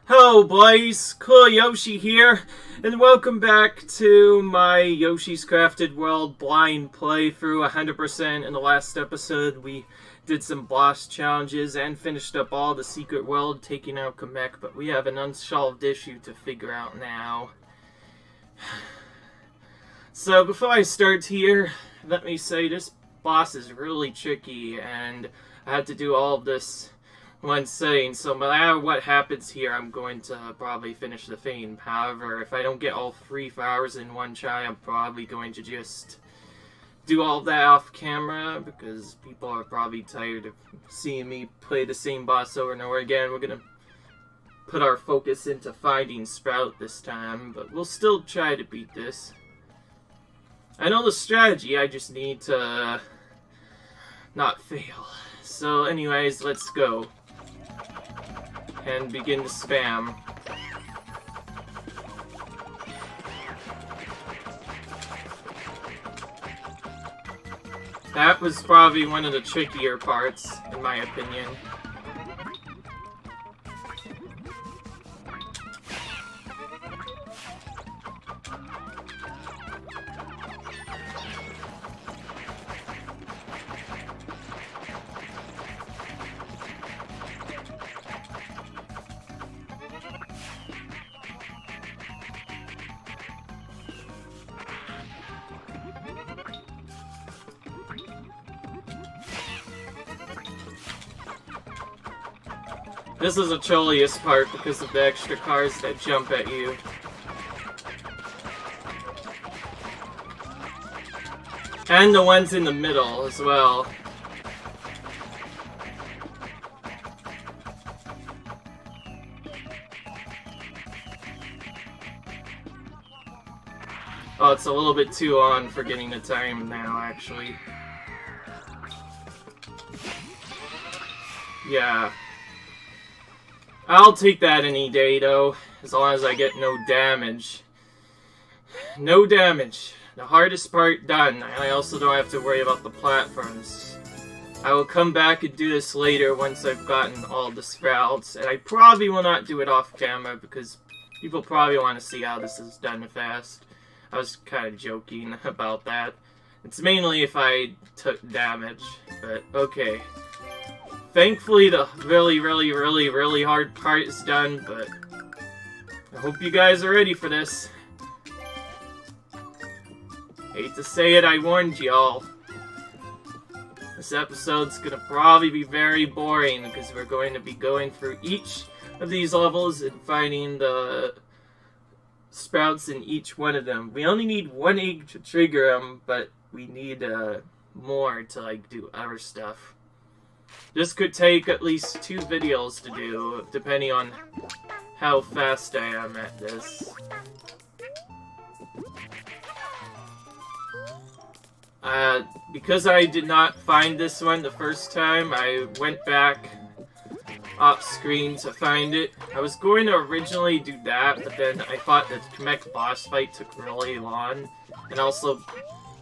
Hello boys, cool Yoshi here, and welcome back to my Yoshi's Crafted World blind playthrough 100%. In the last episode we did some boss challenges and finished up all the secret world, taking out Kamek, but we have an unsolved issue to figure out now. So before I start here, let me say this boss is really tricky, and I had to do all of this one setting, so no matter what happens here, I'm going to probably finish the theme. However, if I don't get all 3 flowers in one try, I'm probably going to just do all that off camera, because people are probably tired of seeing me play the same boss over and over again. We're going to put our focus into finding Sprout this time, but we'll still try to beat this. I know the strategy, I just need to not fail. So anyways, let's go and begin to spam. That was probably one of the trickier parts, in my opinion. This is the chilliest part because of the extra cars that jump at you. And the ones in the middle as well. Oh, it's a little bit too on for getting the time now, actually. Yeah. I'll take that any day, though, as long as I get no damage. No damage. The hardest part done. I also don't have to worry about the platforms. I will come back and do this later once I've gotten all the sprouts, and I probably will not do it off camera because people probably want to see how this is done fast. I was kind of joking about that. It's mainly if I took damage, but okay. Thankfully, the really hard part is done, but I hope you guys are ready for this. Hate to say it, I warned y'all. This episode's gonna probably be very boring because we're going to be going through each of these levels and finding the sprouts in each one of them. We only need 1 egg to trigger them, but we need more to like do other stuff. This could take at least 2 videos to do, depending on how fast I am at this. Because I did not find this one the first time, I went back off screen to find it. I was going to originally do that, but then I thought the Kamek boss fight took really long, and also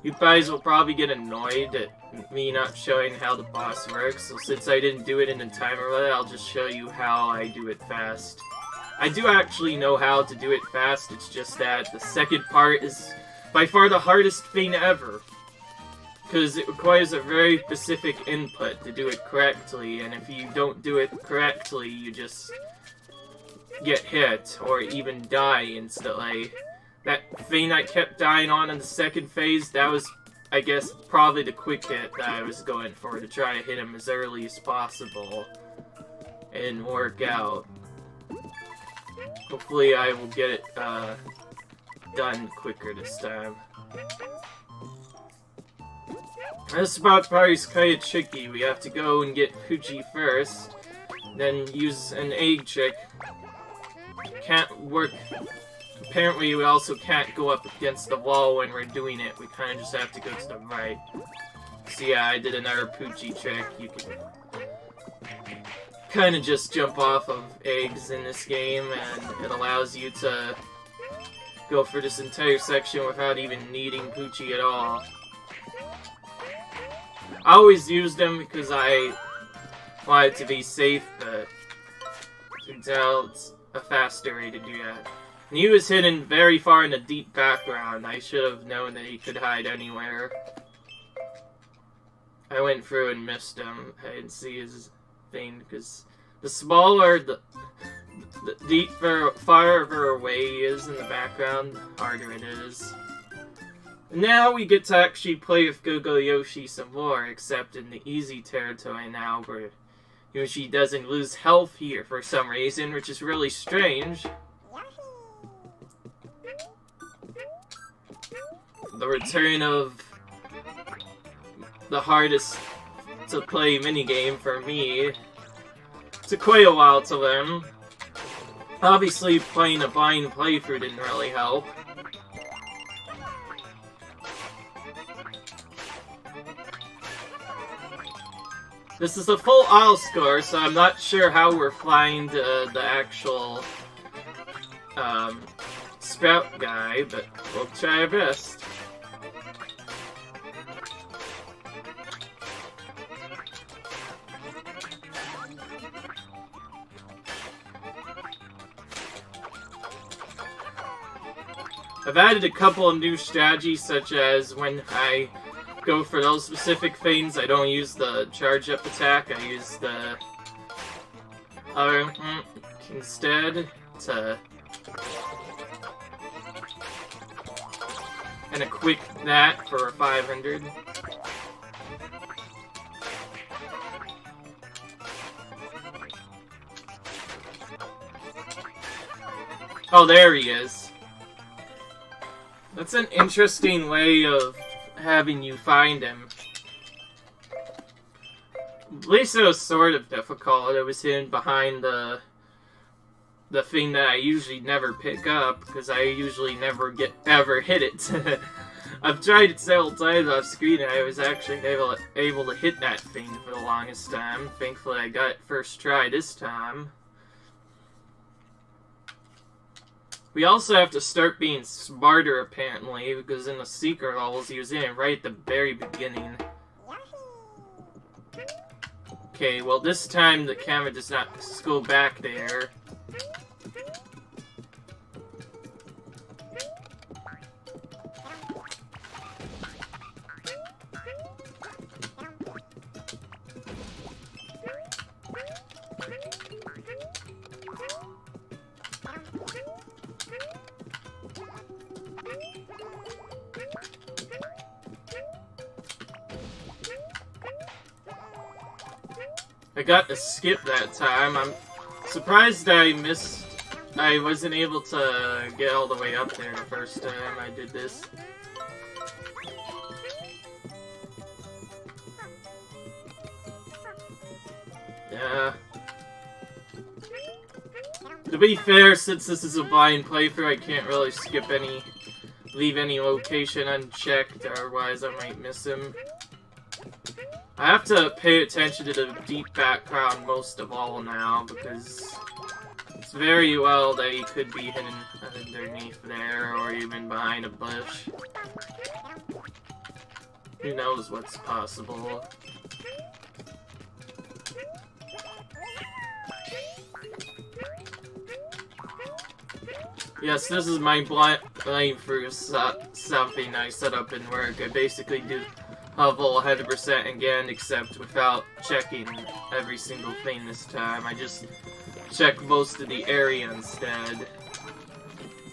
you guys will probably get annoyed at me not showing how the boss works, so since I didn't do it in the timer limit, I'll just show you how I do it fast. I do actually know how to do it fast, it's just that the second part is by far the hardest thing ever. Because it requires a very specific input to do it correctly, and if you don't do it correctly, you just get hit, or even die instantly. That thing I kept dying on in the second phase, that was, I guess, probably the quick hit that I was going for, to try to hit him as early as possible. It didn't work out. Hopefully I will get it done quicker this time. This part is kind of tricky. We have to go and get Poochie first, then use an egg trick. Can't work. Apparently we also can't go up against the wall when we're doing it. We kind of just have to go to the right. So yeah, I did another Poochie trick. You can kind of just jump off of eggs in this game, and it allows you to go for this entire section without even needing Poochie at all. I always used them because I wanted to be safe, but Turns out a faster way to do that. And he was hidden very far in the deep background. I should have known that he could hide anywhere. I went through and missed him. I didn't see his thing, because the smaller the deeper, farther away he is in the background, the harder it is. Now we get to actually play with Go-Go Yoshi some more, except in the easy territory now, where Yoshi doesn't lose health here for some reason, which is really strange. The return of the hardest to play minigame for me. It took quite a while to learn. Obviously, playing a blind playthrough didn't really help. This is a full aisle score, so I'm not sure how we're flying the actual Sprout guy, but we'll try our best. I've added a couple of new strategies, such as when I go for those specific things, I don't use the charge-up attack, I use the other instead to... and a quick that for 500. Oh, there he is. That's an interesting way of having you find him. At least it was sort of difficult. It was hidden behind the thing that I usually never pick up, because I usually never ever hit it. I've tried it several times off screen, and I was actually able to hit that thing for the longest time. Thankfully, I got it first try this time. We also have to start being smarter, apparently, because in the secret levels, he was in right at the very beginning. Okay, well, this time the camera does not go back there. I got to skip that time. I'm surprised I wasn't able to get all the way up there the first time I did this. Yeah. To be fair, since this is a blind playthrough, I can't really leave any location unchecked, otherwise I might miss him. I have to pay attention to the deep background most of all now, because it's very well that he could be hidden underneath there, or even behind a bush. Who knows what's possible. Yes, this is my playthrough something I set up in work. I basically do level 100% again, except without checking every single thing this time. I just check most of the area instead.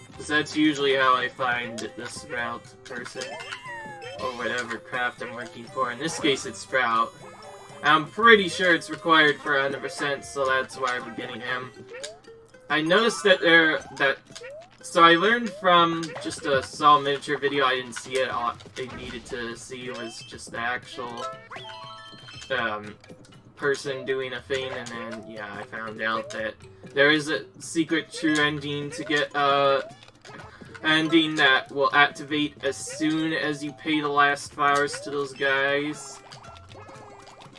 Because that's usually how I find this Sprout person. Or whatever craft I'm working for. In this case, it's Sprout. I'm pretty sure it's required for 100%, so that's why I'm getting him. I noticed that so I learned from just a small miniature video, I didn't see it, all I needed to see was just the actual person doing a thing, and then, yeah, I found out that there is a secret true ending to get, ending that will activate as soon as you pay the last flowers to those guys.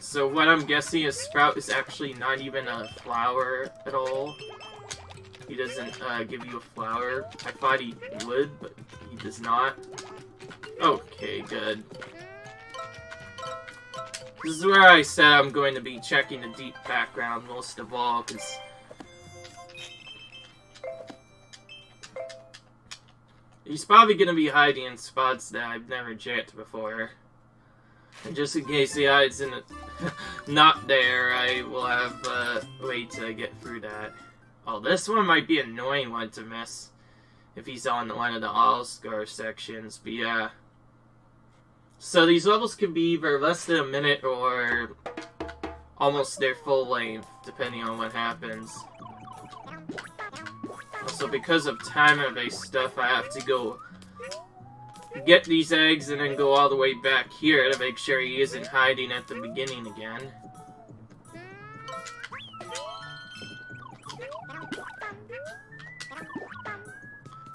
So what I'm guessing is Sprout is actually not even a flower at all. He doesn't give you a flower. I thought he would, but he does not. Okay, good. This is where I said I'm going to be checking the deep background most of all, because He's probably gonna be hiding in spots that I've never checked before. And just in case he hides in not there, I will have a way to get through that. Oh, this one might be an annoying one to miss if he's on one of the all-star sections, but yeah. So these levels can be either less than a minute or almost their full length, depending on what happens. Also, because of timer-based stuff, I have to go get these eggs and then go all the way back here to make sure he isn't hiding at the beginning again.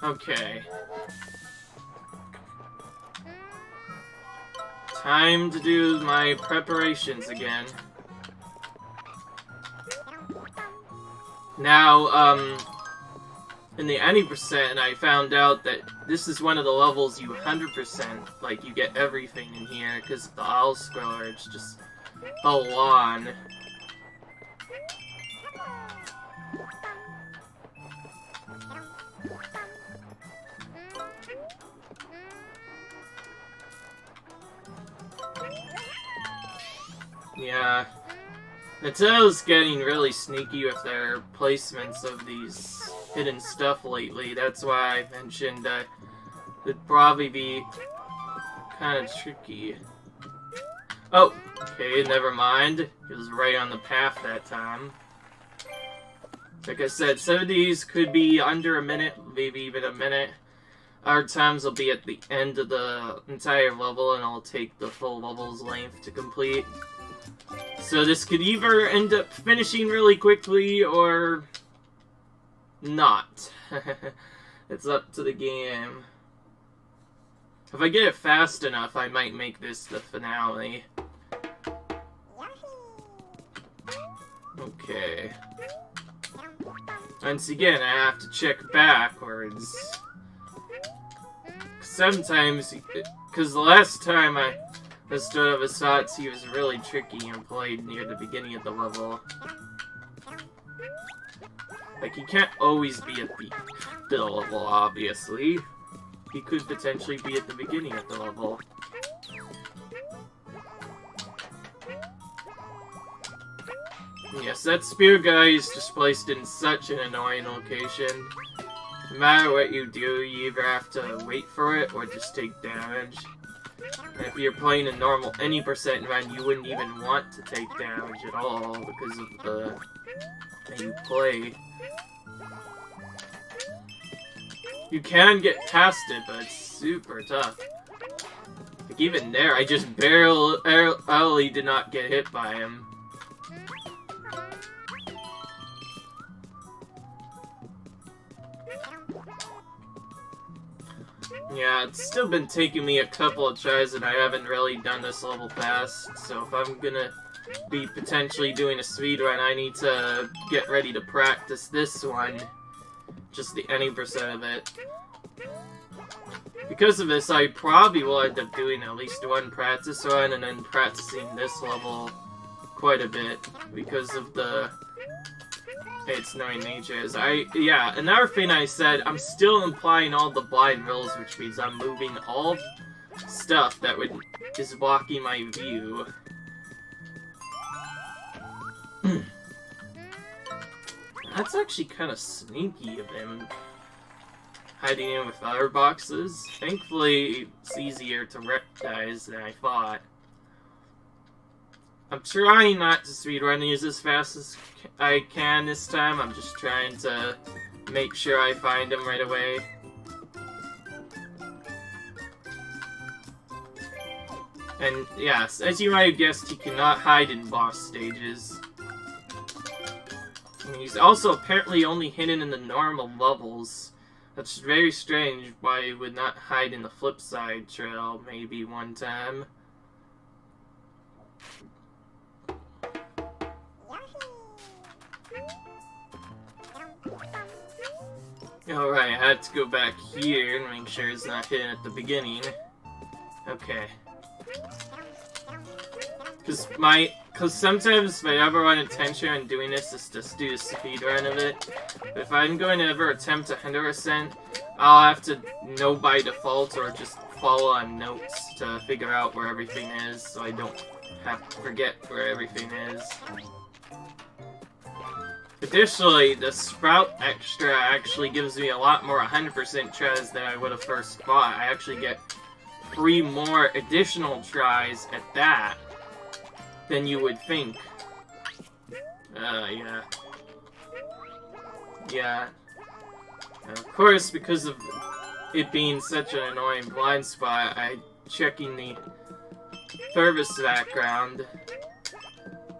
Okay. Time to do my preparations again. Now, in the any percent, I found out that this is one of the levels you 100%, like, you get everything in here, because the owl scrollers just go on. Yeah. Nintendo's getting really sneaky with their placements of these hidden stuff lately. That's why I mentioned that it'd probably be kind of tricky. Oh, okay, never mind. It was right on the path that time. Like I said, some of these could be under a minute, maybe even a minute. Other times will be at the end of the entire level and it'll take the full level's length to complete. So this could either end up finishing really quickly or not. It's up to the game. If I get it fast enough, I might make this the finale. Okay. Once again, I have to check backwards. Sometimes, because the last time I stood of his thoughts, he was really tricky and played near the beginning of the level. Like, he can't always be at the middle level, obviously. He could potentially be at the beginning of the level. Yes, that spear guy is just placed in such an annoying location. No matter what you do, you either have to wait for it or just take damage. And if you're playing a normal any percent run, you wouldn't even want to take damage at all because of the way you play. You can get past it, but it's super tough. Like even there, I just barely did not get hit by him. Yeah, it's still been taking me a couple of tries and I haven't really done this level fast, so if I'm gonna be potentially doing a speedrun, I need to get ready to practice this one. Just the any percent of it. Because of this, I probably will end up doing at least one practice run and then practicing this level quite a bit because of the its annoying nature. Yeah, another thing I said, I'm still implying all the blind rolls, which means I'm moving all stuff that is blocking my view. That's actually kind of sneaky of him, hiding in with other boxes. Thankfully, it's easier to recognize than I thought. I'm trying not to speedrun these as fast as I can this time. I'm just trying to make sure I find them right away. And yes, as you might have guessed, he cannot hide in boss stages. And he's also apparently only hidden in the normal levels. That's very strange why he would not hide in the flip side trail maybe one time. Alright, I had to go back here and make sure it's not hidden at the beginning. Okay. Because sometimes my overall intention on doing this is just do a speedrun of it. But if I'm going to ever attempt 100%, I'll have to know by default or just follow on notes to figure out where everything is, so I don't have to forget where everything is. Additionally, the Sprout Extra actually gives me a lot more 100% tries than I would have first thought. I actually get 3 more additional tries at that than you would think. Yeah. Yeah. And of course, because of it being such an annoying blind spot, I'm checking the farthest background.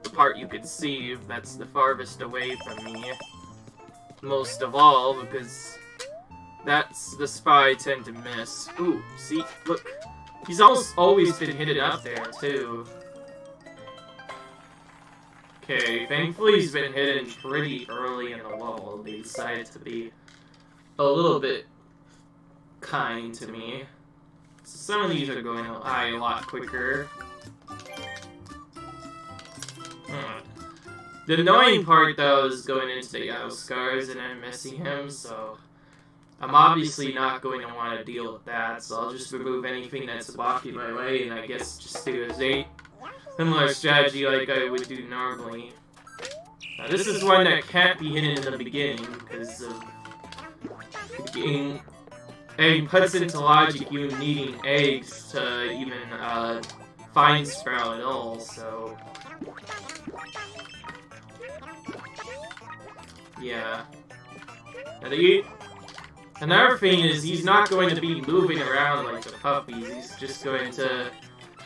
The part you can see, that's the farthest away from me. Most of all, because that's the spot I tend to miss. Ooh, see? Look. He's always been hidden up there, too. Okay, thankfully he's been hidden pretty early in the level. They decided to be a little bit kind to me. So some of these are going by a lot quicker. The annoying part, though, is going into the yellow scars and I'm missing him, so I'm obviously not going to want to deal with that, so I'll just remove anything that's blocking my way and I guess just do a similar strategy like I would do normally. Now, this is one that can't be hidden in the beginning because of the game. Egg puts into logic you needing eggs to even find Sprout at all, so yeah. Another thing is he's not going to be moving around like the puppies, he's just going to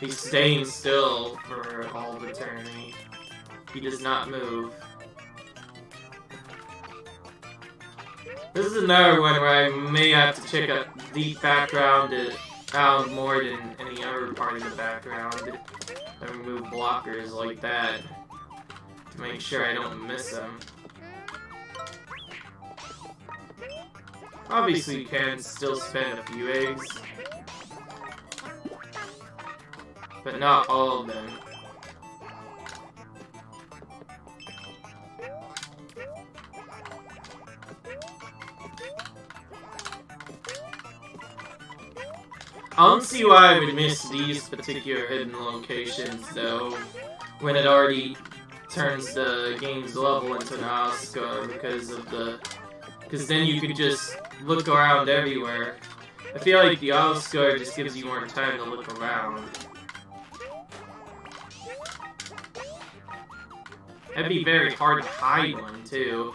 be staying still for all of eternity. He does not move. This is another one where I may have to check out deep background out more than any other part of the background and remove blockers like that to make sure I don't miss them. Obviously you can still spend a few eggs, but not all of them. I don't see why I would miss these particular hidden locations, though, when it already turns the game's level into an Oscar because then you could just look around everywhere. I feel like the Oscar just gives you more time to look around. That'd be very hard to hide one, too.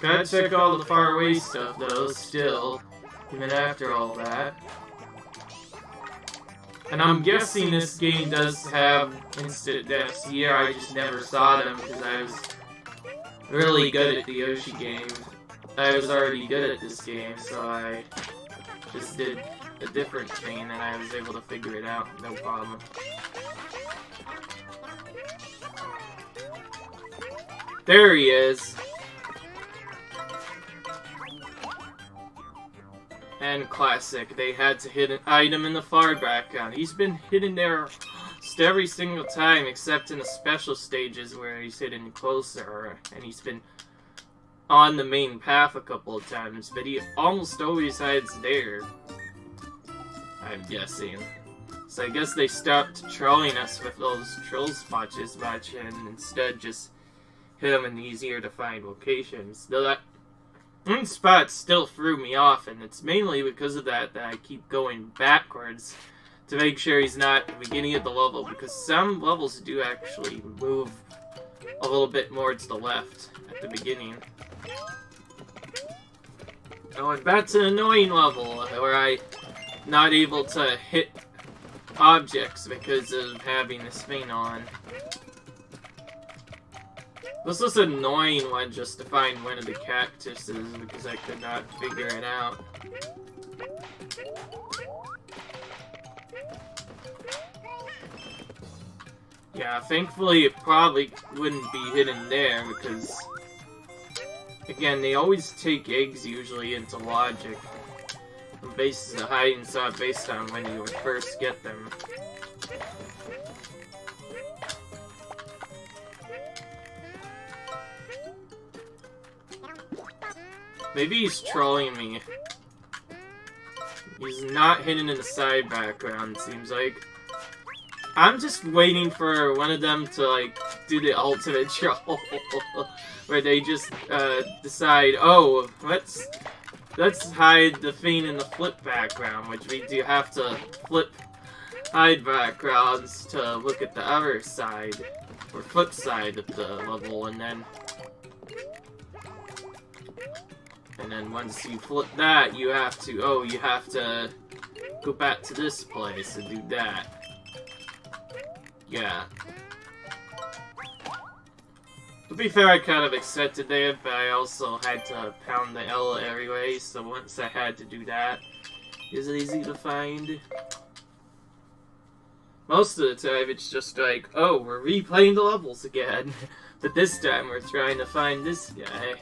Gotta check all the far away stuff, though, still, even after all that. And I'm guessing this game does have instant deaths here, I just never saw them because I was really good at the Yoshi game. I was already good at this game, so I just did a different thing and I was able to figure it out, no problem. There he is! And classic, they had to hit an item in the far background. He's been hidden there every single time, except in the special stages where he's hidden closer, and he's been on the main path a couple of times, but he almost always hides there, I'm guessing. So I guess they stopped trolling us with those troll spots as much, and instead just hit them in easier to find locations. Though that one spot still threw me off, and it's mainly because of that I keep going backwards to make sure he's not at the beginning of the level, because some levels do actually move a little bit more to the left at the beginning. Oh, and that's an annoying level where I'm not able to hit objects because of having this thing on. This was an annoying one just to find one of the cactuses because I could not figure it out. Yeah, thankfully it probably wouldn't be hidden there because, again, they always take eggs usually into logic. And bases the hiding spot based on when you would first get them. Maybe he's trolling me. He's not hidden in the side background, seems like. I'm just waiting for one of them to, like, do the ultimate troll. Where they just, decide, oh, let's hide the Fiend in the flip background, which means you have to hide backgrounds to look at the other side, or flip side of the level, and then once you flip that, you have to go back to this place and do that. Yeah. To be fair, I kind of accepted it, but I also had to pound the L anyway, so once I had to do that, is it easy to find? Most of the time, it's just like, oh, we're replaying the levels again. But this time, we're trying to find this guy.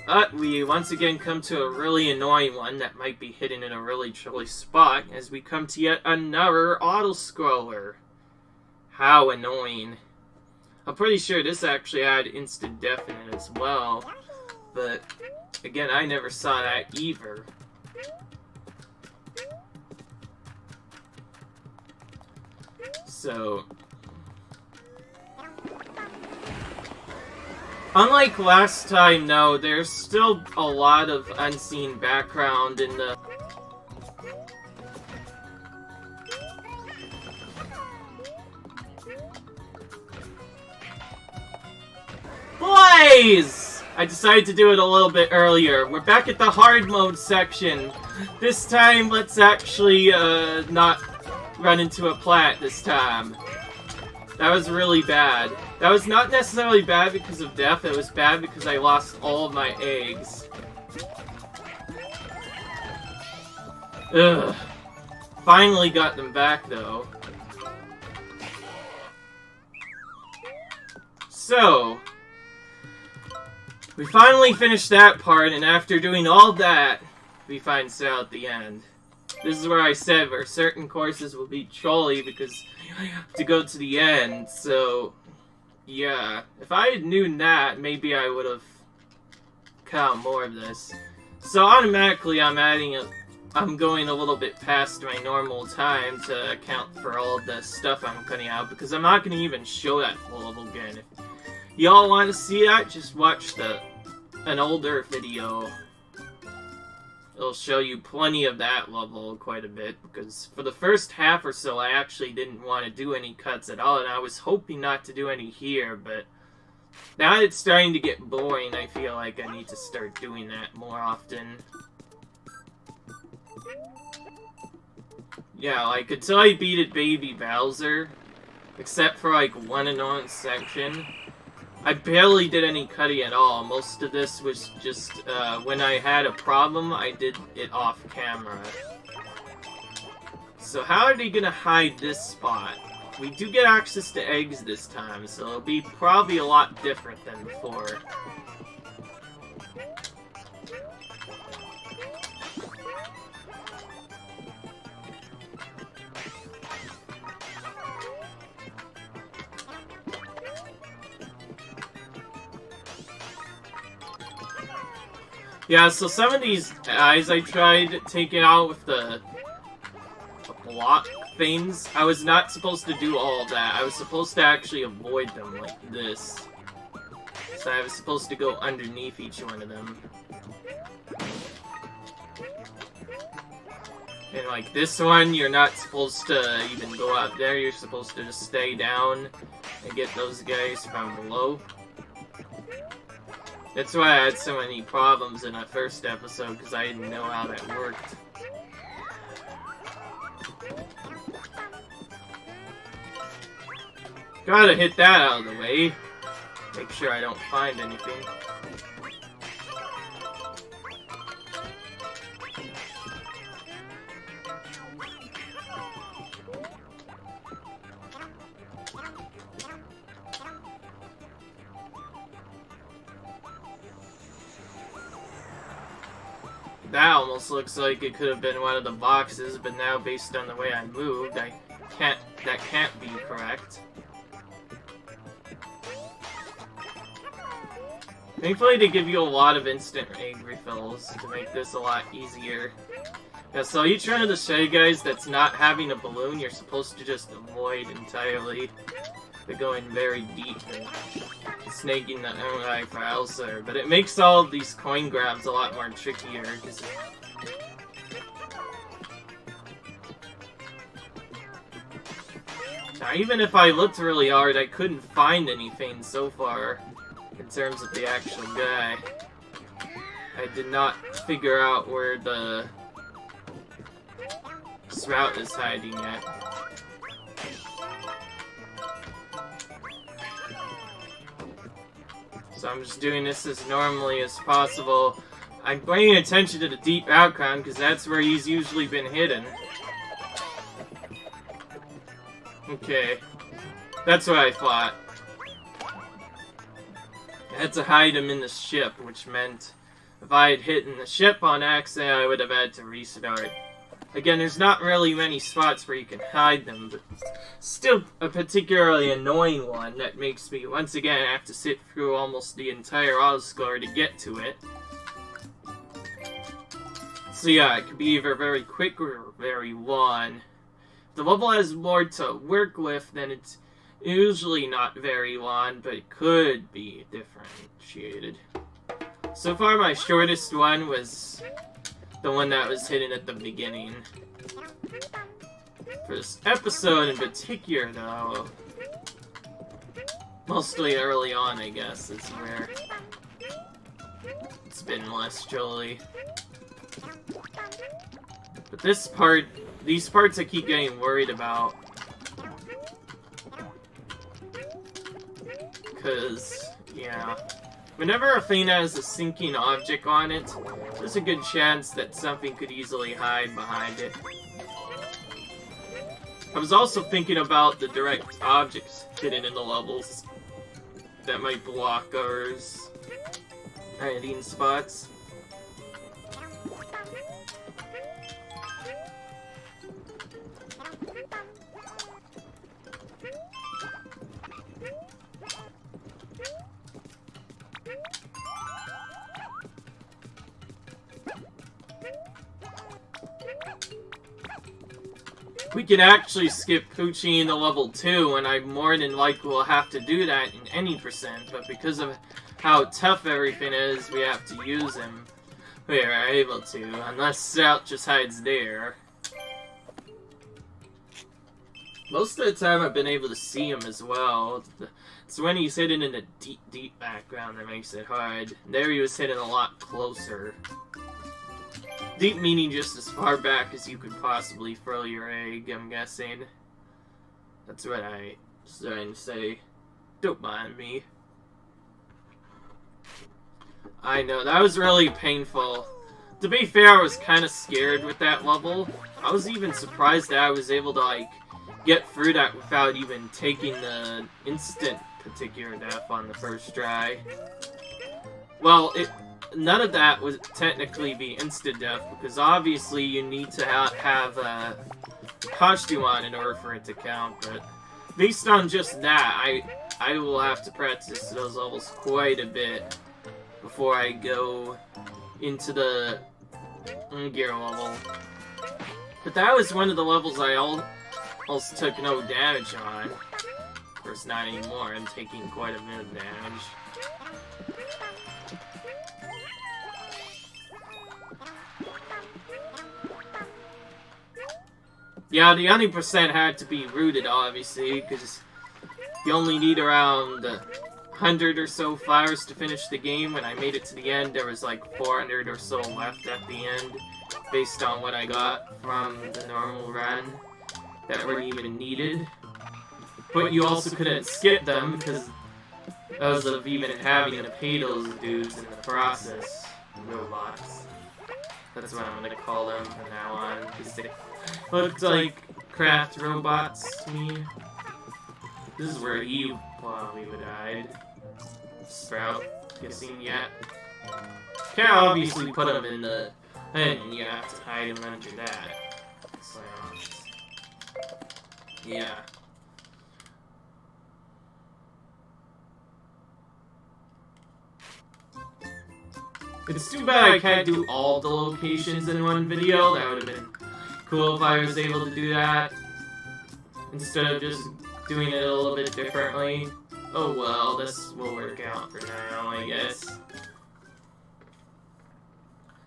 But we once again come to a really annoying one that might be hidden in a really chilly spot, as we come to yet another auto-scroller. How annoying. I'm pretty sure this actually had instant death in it as well, but again, I never saw that either. So, unlike last time, though, there's still a lot of unseen background in the... Blaze! I decided to do it a little bit earlier. We're back at the hard mode section. This time, let's actually, not run into a plant this time. That was really bad. That was not necessarily bad because of death, it was bad because I lost all of my eggs. Ugh. Finally got them back, though. So, we finally finished that part, and after doing all that, we find Sal at the end. This is where I said where certain courses will be trolly because you have to go to the end, so yeah. If I had known that, maybe I would have cut more of this. So automatically I'm going a little bit past my normal time to account for all the stuff I'm cutting out, because I'm not going to even show that full level again. If y'all want to see that, just watch an older video. It'll show you plenty of that level quite a bit, because for the first half or so I actually didn't want to do any cuts at all, and I was hoping not to do any here, but now that it's starting to get boring, I feel like I need to start doing that more often. Yeah, like, until I beat Baby Bowser, except for like one annoying section, I barely did any cutting at all. Most of this was just, when I had a problem, I did it off camera. So how are they gonna hide this spot? We do get access to eggs this time, so it'll be probably a lot different than before. Yeah, so some of these guys I tried taking out with the block things. I was not supposed to do all that. I was supposed to actually avoid them like this. So I was supposed to go underneath each one of them. And like this one, you're not supposed to even go out there. You're supposed to just stay down and get those guys from below. That's why I had so many problems in the first episode, because I didn't know how that worked. Gotta hit that out of the way. Make sure I don't find anything. That almost looks like it could have been one of the boxes, but now based on the way I moved, that can't be correct. Thankfully, they give you a lot of instant egg refills to make this a lot easier. Yeah, so each one of the Shy Guys that's not having a balloon, you're supposed to just avoid entirely. They're going very deep and snaking the MI files there. But it makes all of these coin grabs a lot more trickier. Now, even if I looked really hard, I couldn't find anything so far in terms of the actual guy. I did not figure out where the Sprout is hiding yet. So I'm just doing this as normally as possible. I'm paying attention to the deep background because that's where he's usually been hidden. Okay. That's what I thought. I had to hide him in the ship, which meant if I had hit the ship on accident, I would have had to restart. Again, there's not really many spots where you can hide them, but still a particularly annoying one that makes me, once again, have to sit through almost the entire autoscore to get to it. So yeah, it could be either very quick or very long. If the level has more to work with, then it's usually not very long, but it could be differentiated. So far, my shortest one was the one that was hidden at the beginning. For this episode in particular, though, mostly early on, I guess, is where it's been less jolly. But this part, these parts I keep getting worried about. Because, yeah. Whenever a thing has a sinking object on it, there's a good chance that something could easily hide behind it. I was also thinking about the direct objects hidden in the levels that might block ours hiding spots. We can actually skip Poochie into level 2, and I more than likely will have to do that in any percent, but because of how tough everything is, we have to use him. We are able to, unless Sprout just hides there. Most of the time I've been able to see him as well. It's when he's hidden in a deep, deep background that makes it hard. There he was hidden a lot closer. Deep meaning just as far back as you could possibly throw your egg, I'm guessing. That's what I was trying to say. Don't mind me. I know, that was really painful. To be fair, I was kind of scared with that level. I was even surprised that I was able to, like, get through that without even taking the instant particular death on the first try. Well, none of that would technically be instant death, because obviously you need to have a costume on in order for it to count, but based on just that, I will have to practice those levels quite a bit before I go into the gear level. But that was one of the levels I also took no damage on. Of course, not anymore. I'm taking quite a bit of damage. Yeah, the 90% had to be rooted, obviously, because you only need around 100 or so flowers to finish the game. When I made it to the end, there was like 400 or so left at the end, based on what I got from the normal run that weren't even needed. But you also couldn't skip them because of even having to pay those dudes in the process. Robots. That's what I'm gonna call them from now on, because they looked like craft robots to me. This is where he probably would hide. Sprout, guessing yet. Can't obviously put him in the pen, and you have to hide him under that. So, yeah. It's too bad I can't do all the locations in one video. That would have been cool if I was able to do that. Instead of just doing it a little bit differently. Oh well, this will work out for now, I guess.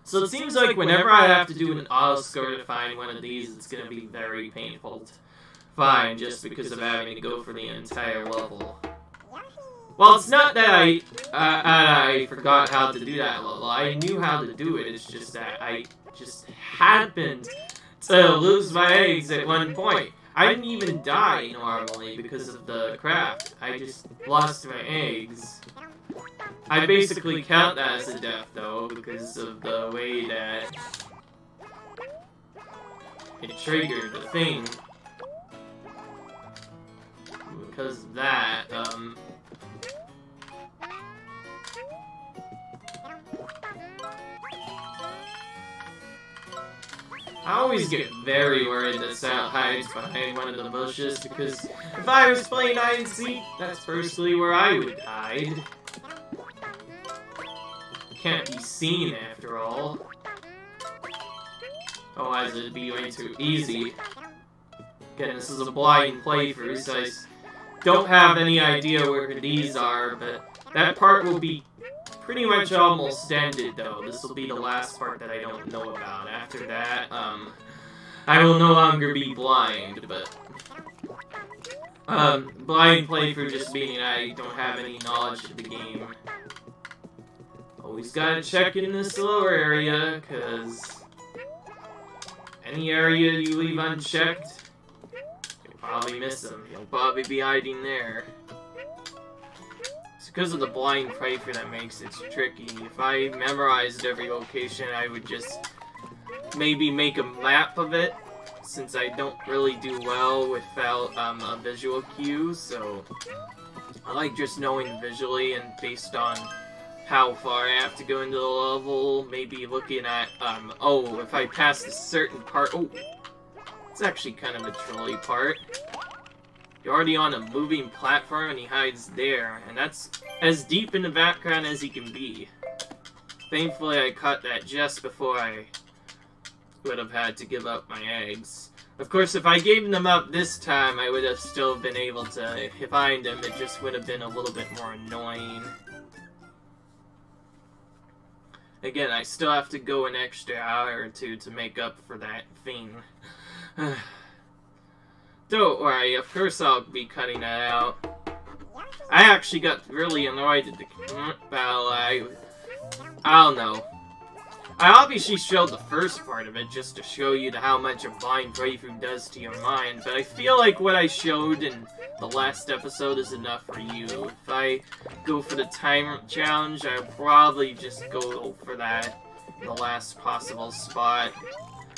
So it seems like whenever I have to do an auto-score to find one of these, it's going to be very painful to find just because of having to go for the entire level. Well, it's not that I forgot how to do that level. I knew how to do it, it's just that I just happened to lose my eggs at one point. I didn't even die normally because of the craft. I just lost my eggs. I basically count that as a death though because of the way that it triggered the thing. Because of that, I always get very worried that Sal hides behind one of the bushes because if I was playing hide and seek, that's personally where I would hide. Can't be seen after all. Otherwise it'd be way too easy. Again, this is a blind playthrough, so I don't have any idea where these are, but that part will be pretty much almost ended, though. This will be the last part that I don't know about. After that, I will no longer be blind, but... blind playthrough just meaning I don't have any knowledge of the game. Always gotta check in this lower area, because... any area you leave unchecked, you'll probably miss them. You'll probably be hiding there. Because of the blind playthrough that makes it tricky. If I memorized every location, I would just maybe make a map of it, since I don't really do well without a visual cue, so I like just knowing visually and based on how far I have to go into the level, maybe looking at, oh, if I pass a certain part, oh, it's actually kind of a trolly part. You're already on a moving platform and he hides there, and that's as deep in the background as he can be. Thankfully I caught that just before I would have had to give up my eggs. Of course, if I gave them up this time, I would have still been able to find them, it just would have been a little bit more annoying. Again, I still have to go an extra hour or two to make up for that thing. Don't worry, of course I'll be cutting that out. I actually got really annoyed at the battle. I don't know. I obviously showed the first part of it just to show you how much a blind playthrough does to your mind, but I feel like what I showed in the last episode is enough for you. If I go for the time challenge, I'll probably just go for that in the last possible spot.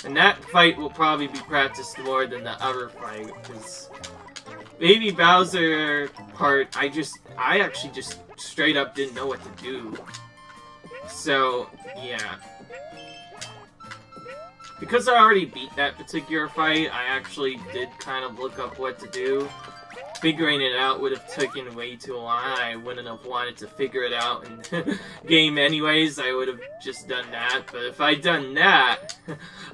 And that fight will probably be practiced more than the other fight, because Baby Bowser part, I actually just straight up didn't know what to do. So, yeah. Because I already beat that particular fight, I actually did kind of look up what to do. Figuring it out would have taken way too long. I wouldn't have wanted to figure it out in game anyways. I would have just done that. But if I'd done that,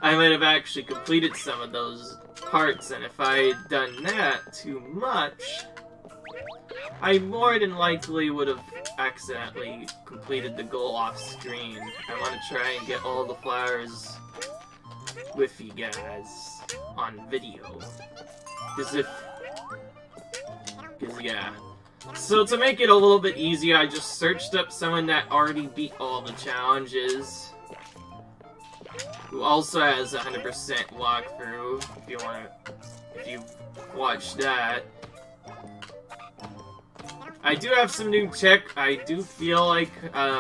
I might have actually completed some of those parts. And if I had done that too much, I more than likely would have accidentally completed the goal off screen. I want to try and get all the flowers with you guys on video. Yeah. So to make it a little bit easier, I just searched up someone that already beat all the challenges, who also has 100% walkthrough, if you've watched that. I do have some new tech. I do feel like, what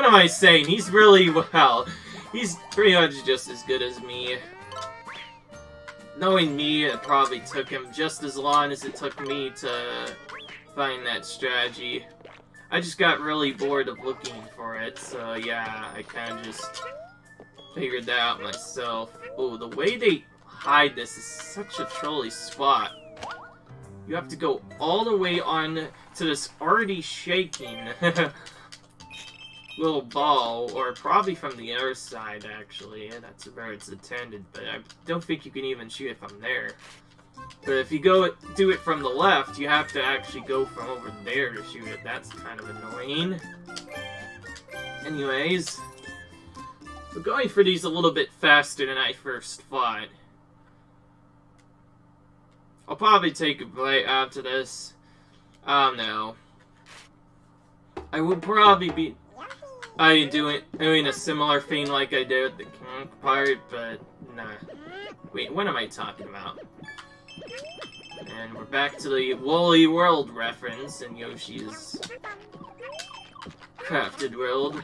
am I saying? He's really, well, he's pretty much just as good as me. Knowing me, it probably took him just as long as it took me to find that strategy. I just got really bored of looking for it, so yeah, I kind of just figured that out myself. Oh, the way they hide this is such a trolly spot. You have to go all the way on to this already shaking little ball, or probably from the other side, actually. And that's where it's intended, but I don't think you can even shoot it from there. But if you do it from the left, you have to actually go from over there to shoot it. That's kind of annoying. Anyways, we're going for these a little bit faster than I first thought. I'll probably take a break after this. I don't know. I would probably be doing a similar thing like I did with the King part, but nah. Wait, what am I talking about? And we're back to the Woolly World reference in Yoshi's Crafted World.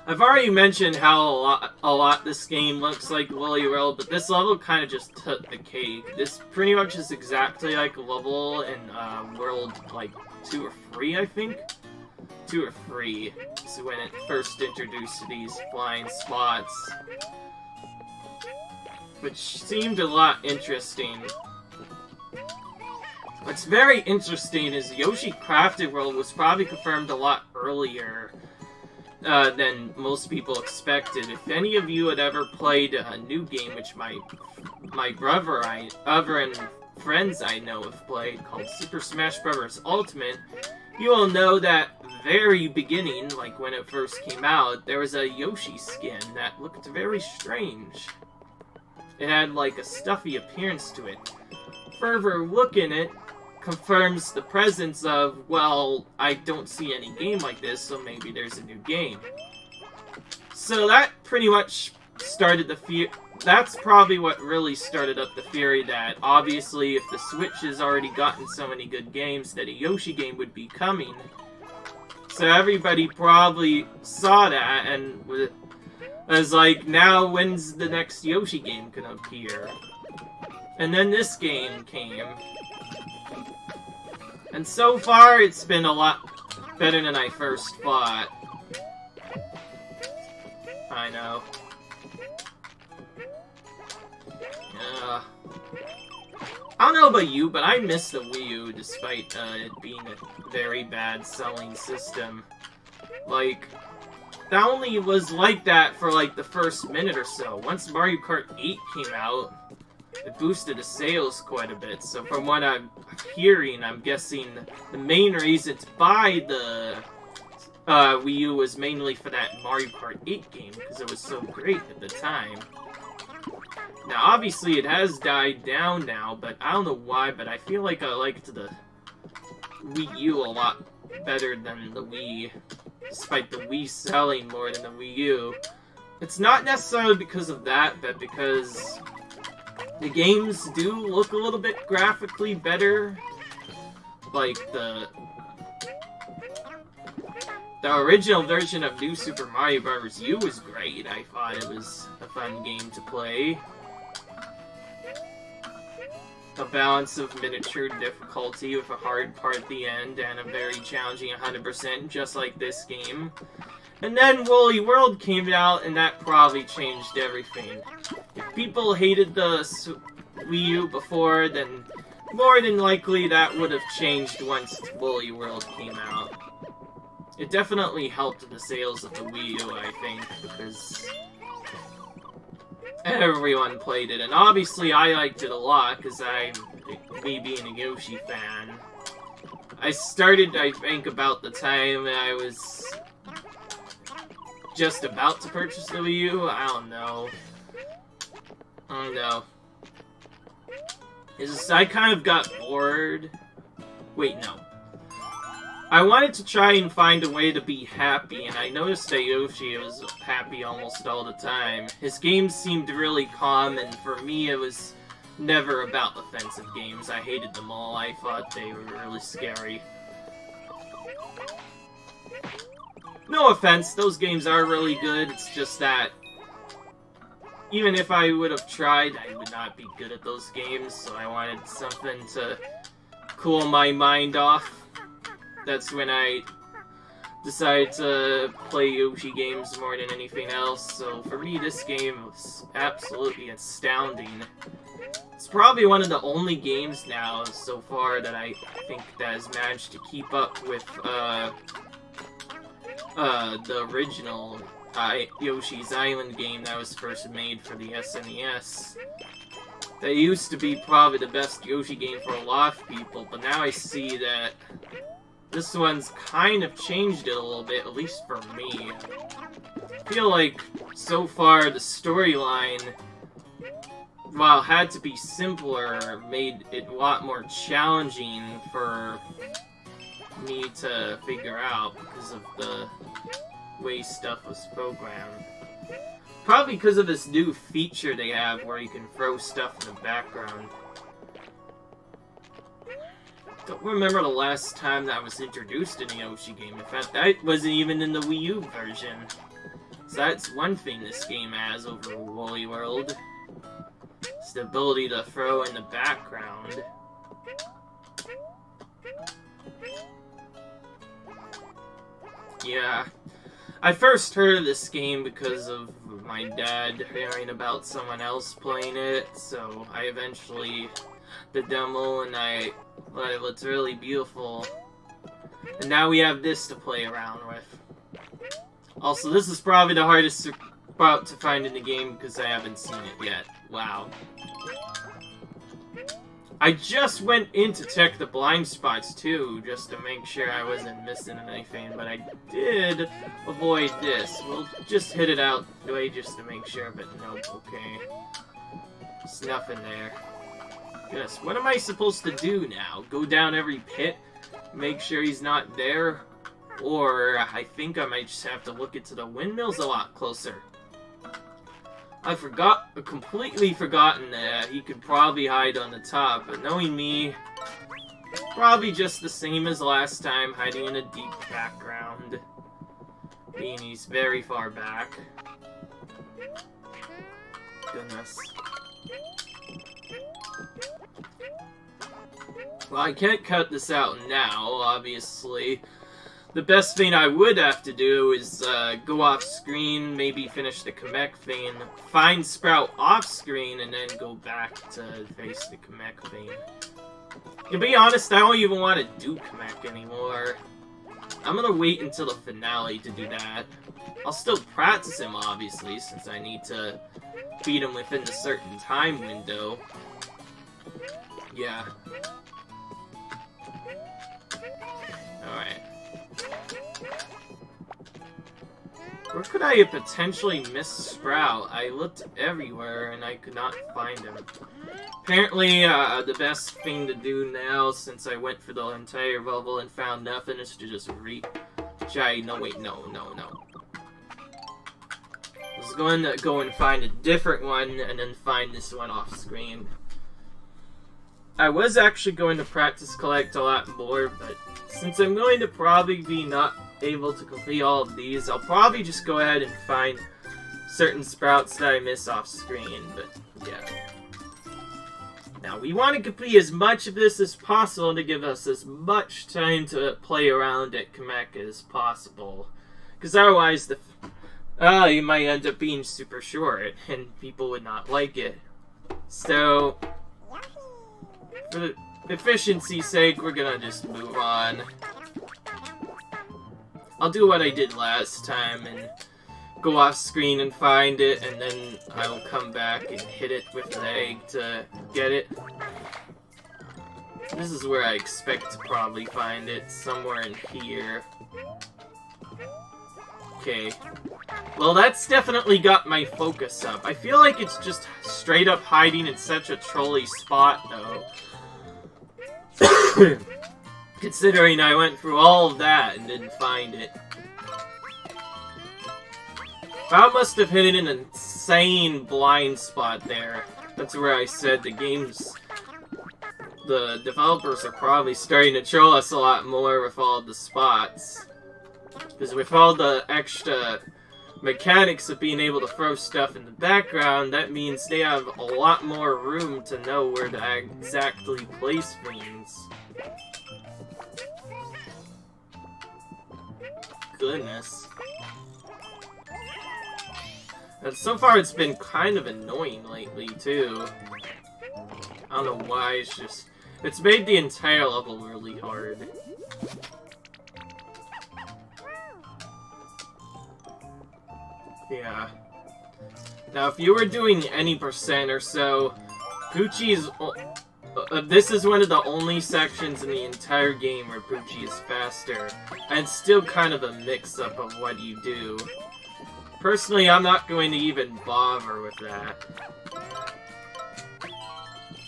I've already mentioned how a lot this game looks like Woolly World, but this level kind of just took the cake. This pretty much is exactly like a level in World like 2 or 3, I think. 2 or 3. So when it first introduced these flying spots, which seemed a lot interesting. What's very interesting is Yoshi Crafted World was probably confirmed a lot earlier than most people expected. If any of you had ever played a new game, which my brother and friends I know have played, called Super Smash Bros. Ultimate, you will know that very beginning, like when it first came out, there was a Yoshi skin that looked very strange. It had like a stuffy appearance to it. Further look in it confirms the presence of, well, I don't see any game like this, so maybe there's a new game. So that pretty much started the that's probably what really started up the theory that obviously if the Switch has already gotten so many good games that a Yoshi game would be coming. So everybody probably saw that and was like, now when's the next Yoshi game gonna appear? And then this game came. And so far, it's been a lot better than I first thought. I know. I don't know about you, but I miss the Wii U despite it being a very bad selling system. Like, that only was like that for like the first minute or so. Once Mario Kart 8 came out, it boosted the sales quite a bit. So from what I'm hearing, I'm guessing the main reason to buy the Wii U was mainly for that Mario Kart 8 game, because it was so great at the time. Now, obviously, it has died down now, but I don't know why, but I feel like I liked the Wii U a lot better than the Wii, despite the Wii selling more than the Wii U. It's not necessarily because of that, but because the games do look a little bit graphically better. Like, the original version of New Super Mario Bros. U was great. I thought it was a fun game to play. A balance of miniature difficulty with a hard part at the end and a very challenging 100%, just like this game. And then Woolly World came out, and that probably changed everything. If people hated the Wii U before, then more than likely that would have changed once Woolly World came out. It definitely helped the sales of the Wii U, I think, because everyone played it, and obviously I liked it a lot, because me being a Yoshi fan. I started, I think, about the time I was just about to purchase the Wii U. I don't know. I kind of got bored. Wait, no. I wanted to try and find a way to be happy, and I noticed that Yoshi was happy almost all the time. His games seemed really calm, and for me it was never about offensive games. I hated them all. I thought they were really scary. No offense, those games are really good. It's just that even if I would have tried, I would not be good at those games, so I wanted something to cool my mind off. That's when I decided to play Yoshi games more than anything else, so for me this game was absolutely astounding. It's probably one of the only games now so far that I think that has managed to keep up with the original Yoshi's Island game that was first made for the SNES. That used to be probably the best Yoshi game for a lot of people, but now I see that this one's kind of changed it a little bit, at least for me. I feel like, so far, the storyline, while it had to be simpler, made it a lot more challenging for me to figure out because of the way stuff was programmed. Probably because of this new feature they have where you can throw stuff in the background. Don't remember the last time that was introduced in a Yoshi game. In fact, that wasn't even in the Wii U version. So that's one thing this game has over Woolly World. It's the ability to throw in the background. Yeah. I first heard of this game because of my dad hearing about someone else playing it, so I eventually did the demo and I thought it looked really beautiful. And now we have this to play around with. Also, this is probably the hardest spot to find in the game because I haven't seen it yet. Wow. I just went in to check the blind spots too, just to make sure I wasn't missing anything, but I did avoid this. We'll just hit it out the way just to make sure, but nope, okay. There's nothing there. Yes, what am I supposed to do now? Go down every pit? Make sure he's not there? Or I think I might just have to look into the windmills a lot closer. I completely forgotten that he could probably hide on the top, but knowing me, probably just the same as last time, hiding in a deep background. Being he's very far back. Goodness. Well, I can't cut this out now, obviously. The best thing I would have to do is go off screen, maybe finish the Kamek thing, find Sprout off screen, and then go back to face the Kamek thing. To be honest, I don't even want to do Kamek anymore. I'm gonna wait until the finale to do that. I'll still practice him, obviously, since I need to beat him within a certain time window. Yeah. Alright. Where could I have potentially missed Sprout? I looked everywhere and I could not find him. Apparently, the best thing to do now, since I went for the entire level and found nothing, is to just no, wait, no. I was going to go and find a different one and then find this one off screen. I was actually going to practice collect a lot more, but since I'm going to probably be not able to complete all of these, I'll probably just go ahead and find certain Sprouts that I miss off screen, but yeah. Now, we want to complete as much of this as possible to give us as much time to play around at Kamek as possible. Because otherwise, you might end up being super short, and people would not like it. So, for the efficiency's sake, we're gonna just move on. I'll do what I did last time and go off screen and find it, and then I'll come back and hit it with an egg to get it. This is where I expect to probably find it, somewhere in here. Okay. Well, that's definitely got my focus up. I feel like it's just straight up hiding in such a trolly spot, though. Considering I went through all of that and didn't find it. I must have hit an insane blind spot there. That's where I said the developers are probably starting to troll us a lot more with all the spots. Because with all the extra mechanics of being able to throw stuff in the background, that means they have a lot more room to know where to exactly place things. Goodness. And so far it's been kind of annoying lately, too. I don't know why, it's made the entire level really hard. Yeah. Now, if you were doing any percent or so, Poochie's... this is one of the only sections in the entire game where Poochie is faster, and it's still kind of a mix-up of what you do. Personally, I'm not going to even bother with that.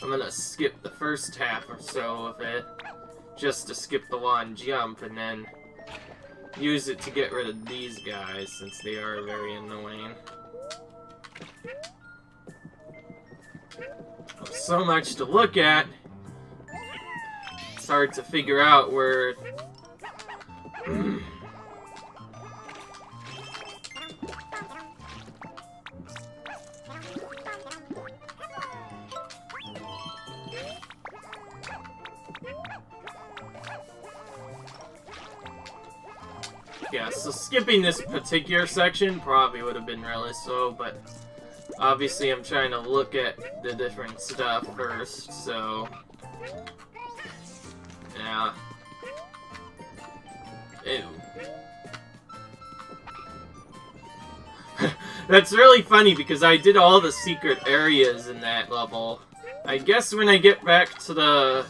I'm gonna skip the first half or so of it, just to skip the long jump, and then use it to get rid of these guys, since they are very annoying. So much to look at. It's hard to figure out where... Yeah, so skipping this particular section probably would have been really slow, but obviously I'm trying to look at the different stuff first, so... Yeah. Ew. That's really funny because I did all the secret areas in that level. I guess when I get back to the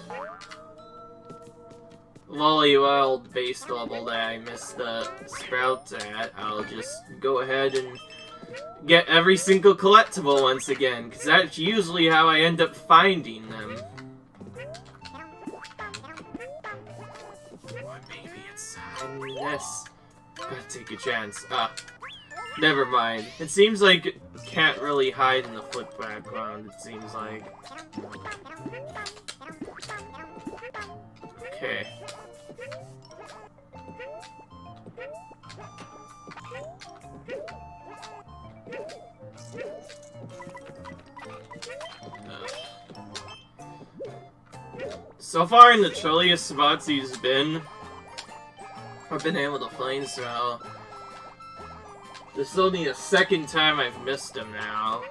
Lolly World base level that I missed the sprouts at, I'll just go ahead and get every single collectible once again, because that's usually how I end up finding them. What maybe it's hiding this? Gotta take a chance. Never mind. It seems like it can't really hide in the flip background, it seems like. Okay. So far in the chilliest spots he's been, I've been able to find so. This is only the second time I've missed him now.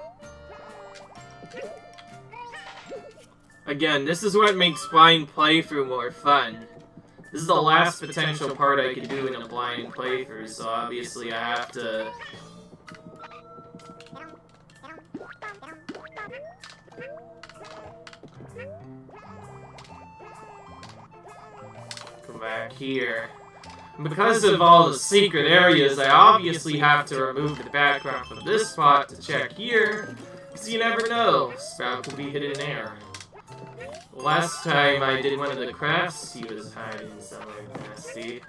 Again, this is what makes blind playthrough more fun. This is the last potential part I could do in a blind playthrough, so obviously I have to... Come back here. Because of all the secret areas, I obviously have to remove the background from this spot to check here, because you never know, Sprout could be hidden there. Last time I did one of the crafts, he was hiding somewhere nasty.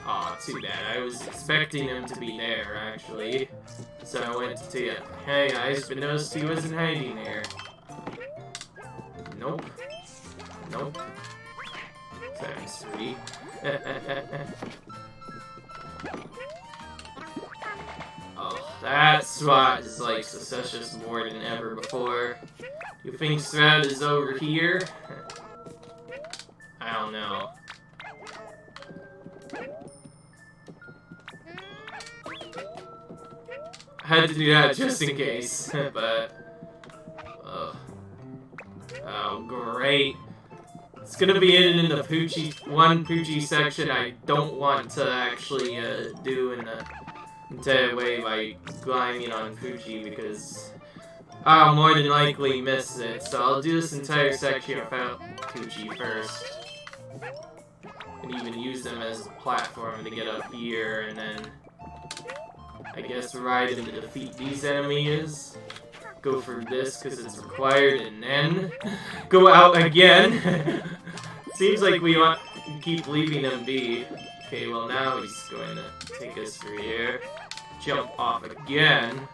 Aw, too bad. I was expecting him to be there, actually. So I went to tell, hey guys, but noticed he wasn't hiding there. Nope. Nope. Times 3. Oh, that spot is like suspicious more than ever before. You think Sprout is over here? I don't know. I had to do that just in case, but... Oh, great. It's gonna be hidden in the Poochie section I don't want to actually do in the entire way by climbing on Poochie, because I'll more than likely miss it. So I'll do this entire section without Poochie first. And even use them as a platform to get up here, and then I guess ride him to defeat these enemies. Go for this because it's required, and then go out again. Seems like we want to keep leaving him be. Okay, well now he's going to take us through here. Jump off again.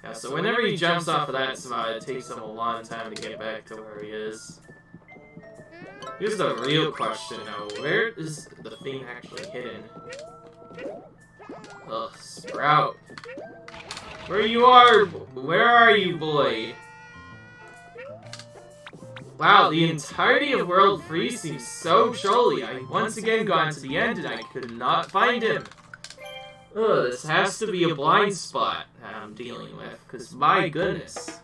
Yeah, so whenever he jumps off of that spot, it takes him a long time to get back to where he is. Here's the real question now, where is the thing actually hidden? Ugh, Sprout. Where are you, boy? Wow, the entirety of World 3 seems so jolly. I once again got to the end and I could not find him. Ugh, this has to be a blind spot that I'm dealing with, because my goodness.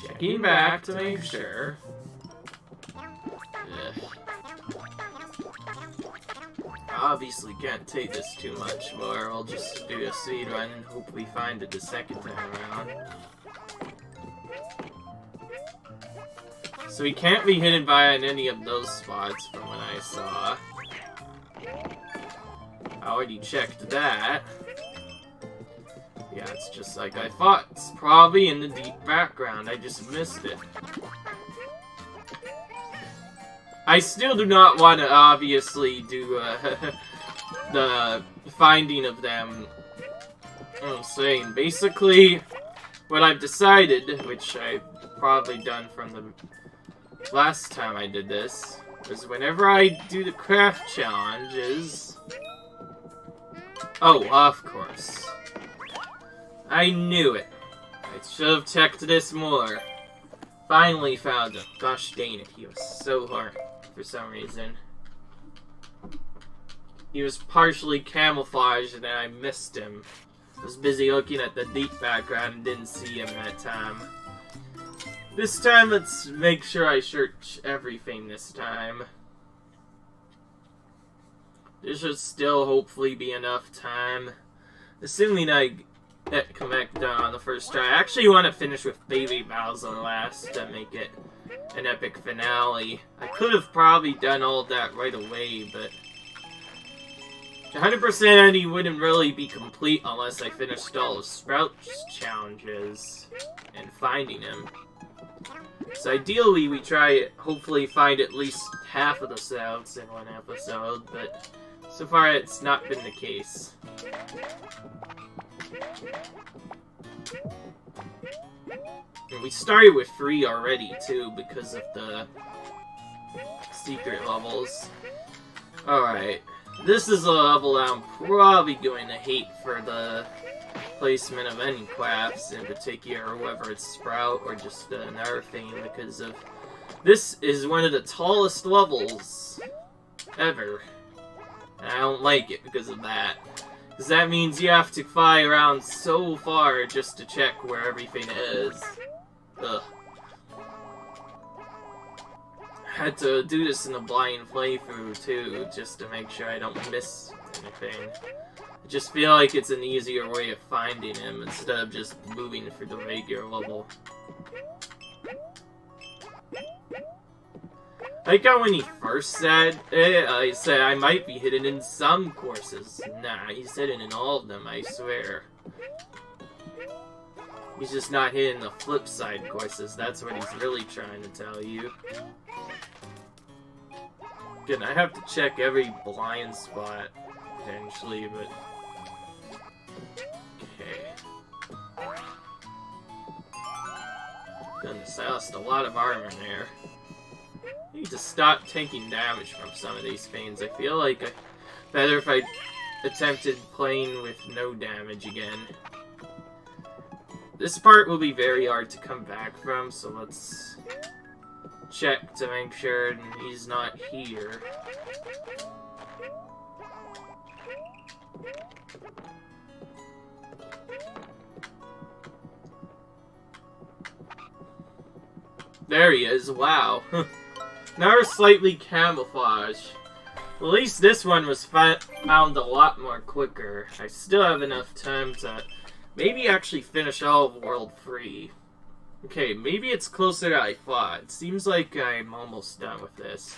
Checking back to make sure. Ugh. obviously can't take this too much more. I'll just do a speed run and hope we find it the second time around. So we can't be hidden by in any of those spots from what I saw. I already checked that. Yeah, it's just like I thought. It's probably in the deep background. I just missed it. I still do not want to obviously do the finding of them. I'm saying, basically, what I've decided, which I've probably done from the last time I did this, is whenever I do the craft challenges... Oh, of course. I knew it. I should have checked this more. Finally found him. Gosh dang it, he was so hard for some reason. He was partially camouflaged and then I missed him. I was busy looking at the deep background and didn't see him that time. This time, let's make sure I search everything this time. There should still hopefully be enough time. Assuming I come back down on the first try. I actually want to finish with Baby Bowser last to make it an epic finale. I could have probably done all of that right away, but 100% he wouldn't really be complete unless I finished all of Sprout's challenges and finding him. So ideally we try hopefully find at least half of the sounds in one episode, but so far it's not been the case. And we started with 3 already too because of the secret levels. Alright, this is a level I'm probably going to hate for the placement of any crafts in particular, whether it's Sprout or just another thing, because of this is one of the tallest levels ever. And I don't like it because of that. Because that means you have to fly around so far just to check where everything is. Ugh. I had to do this in a blind playthrough too, just to make sure I don't miss anything. I just feel like it's an easier way of finding him instead of just moving through the regular level. I like how when he first said it, I said I might be hidden in some courses. Nah, he's hidden in all of them, I swear. He's just not hitting the flip side courses. That's what he's really trying to tell you. Again, I have to check every blind spot, potentially, but... Okay. Goodness, I lost a lot of armor there. I need to stop taking damage from some of these things. I feel like better if I attempted playing with no damage again. This part will be very hard to come back from, so let's check to make sure he's not here. There he is, wow. Now slightly camouflaged. Well, at least this one was found a lot more quicker. I still have enough time to maybe actually finish all of World 3. Okay, maybe it's closer than I thought. It seems like I'm almost done with this.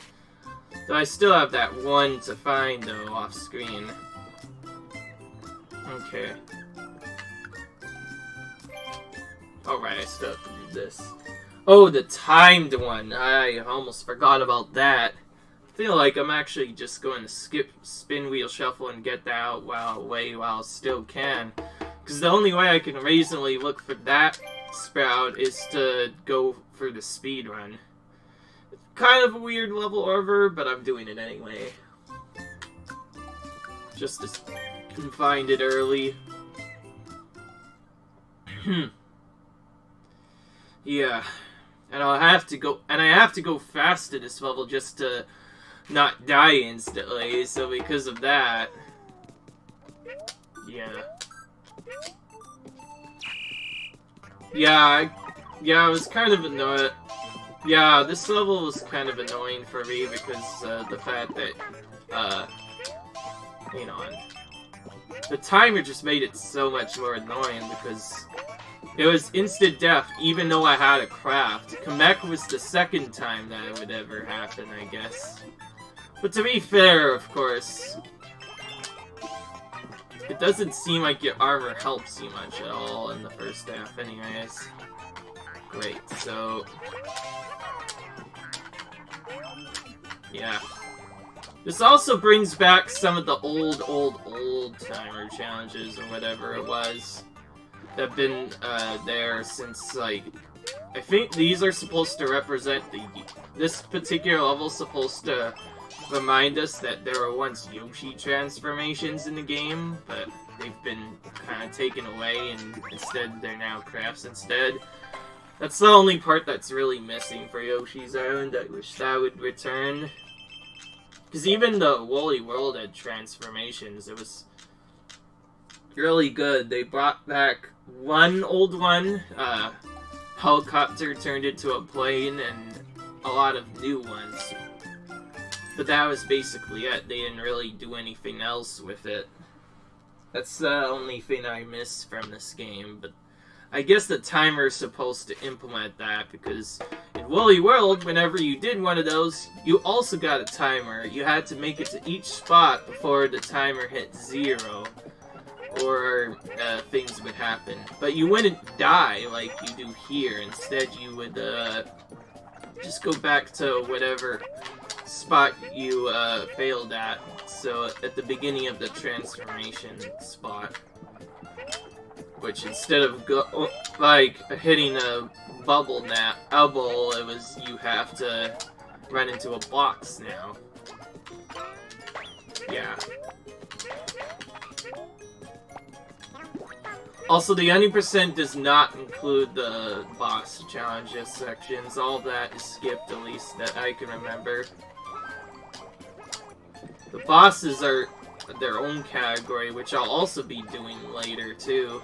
Though I still have that one to find, though, off screen. Okay. Alright, I still have to do this. Oh, the timed one. I almost forgot about that. I feel like I'm actually just going to skip Spin Wheel Shuffle and get that out while I still can. Because the only way I can reasonably look for that Sprout is to go for the speed run. It's kind of a weird level over, but I'm doing it anyway. Just to can find it early. Yeah. And I have to go fast in this level just to not die instantly, so because of that, yeah. Yeah, I was kind of annoyed. Yeah, this level was kind of annoying for me because the fact that Hang on. The timer just made it so much more annoying because it was instant death even though I had a craft. Kamek was the second time that it would ever happen, I guess. But to be fair, of course, it doesn't seem like your armor helps you much at all in the first half anyways. Great, so... yeah. This also brings back some of the old timer challenges or whatever it was that have been there since, like, I think these are supposed to represent this particular level's supposed to remind us that there were once Yoshi transformations in the game, but they've been kind of taken away and instead they're now crafts instead. That's the only part that's really missing for Yoshi's Island. I wish that would return. Because even the Woolly World had transformations. It was really good. They brought back one old one. Helicopter turned into a plane and a lot of new ones. But that was basically it. They didn't really do anything else with it. That's the only thing I miss from this game. But I guess the timer is supposed to implement that because in Woolly World, whenever you did one of those, you also got a timer. You had to make it to each spot before the timer hit 0, or things would happen. But you wouldn't die like you do here. Instead, you would just go back to whatever spot you failed at. So at the beginning of the transformation spot. Which instead of hitting a bubble, it was you have to run into a box now. Yeah. Also, the 90% does not include the boss challenges sections. All of that is skipped, at least that I can remember. The bosses are their own category, which I'll also be doing later, too.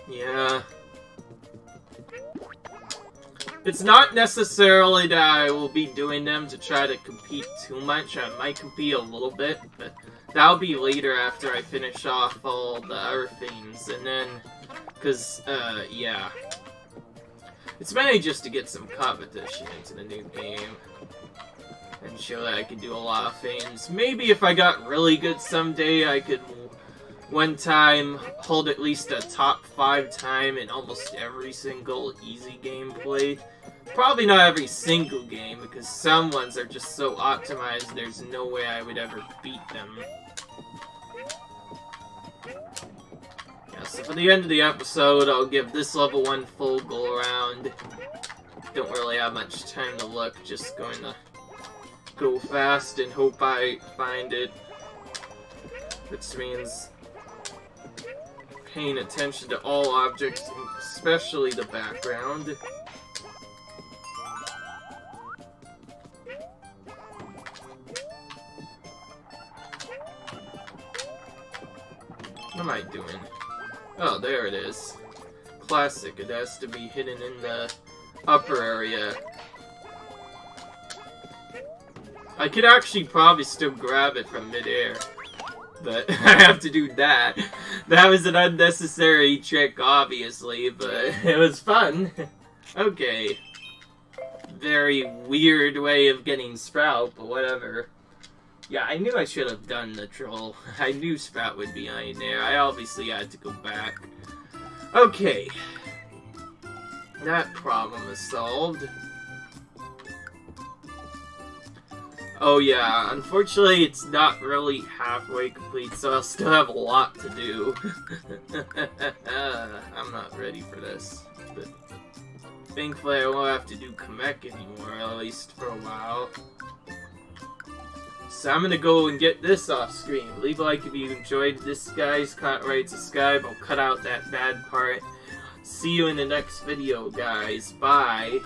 Yeah. It's not necessarily that I will be doing them to try to compete too much. I might compete a little bit, but that'll be later after I finish off all the other things. And then, because, yeah. It's mainly just to get some competition into the new game. And show that I can do a lot of things. Maybe if I got really good someday, I could one time hold at least a top 5 time in almost every single easy game played. Probably not every single game, because some ones are just so optimized there's no way I would ever beat them. Yeah, so for the end of the episode, I'll give this level 1 full go around. Don't really have much time to look, just going to go fast and hope I find it. Which means paying attention to all objects, especially the background. What am I doing? Oh, there it is. Classic, it has to be hidden in the upper area. I could actually probably still grab it from midair. But I have to do that. That was an unnecessary trick, obviously, but it was fun. Okay. Very weird way of getting Sprout, but whatever. Yeah, I knew I should have done the troll. I knew Sprout would be in there. I obviously had to go back. Okay. That problem is solved. Oh yeah, unfortunately it's not really halfway complete, so I'll still have a lot to do. I'm not ready for this. But thankfully I won't have to do Kamek anymore, at least for a while. So I'm gonna go and get this off screen. Leave a like if you enjoyed this, guys. Comment, rate, subscribe. I'll cut out that bad part. See you in the next video, guys. Bye.